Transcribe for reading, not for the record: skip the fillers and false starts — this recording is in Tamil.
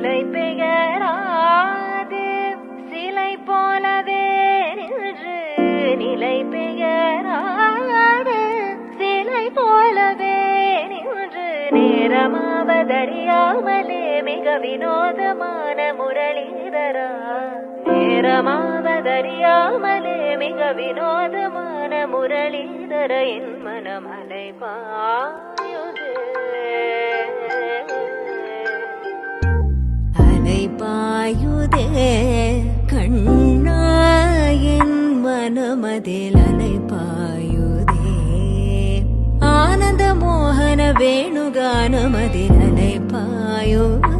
நிலை பெயராது சிலை போலவே நின்று நிலை பெயராது சிலை போலவே நின்று நேரமாவதறியாமலே மிக வினோதமான முரளிதரா நேரமாவதறியாமலே மிக வினோதமான முரளிதர என் மனமலை பாயுதே அலை பாயுதே கண்ணா என் மனமதில் அலை பாயுதே ஆனந்த மோகன வேணுகானமதில் அலை பாயுதே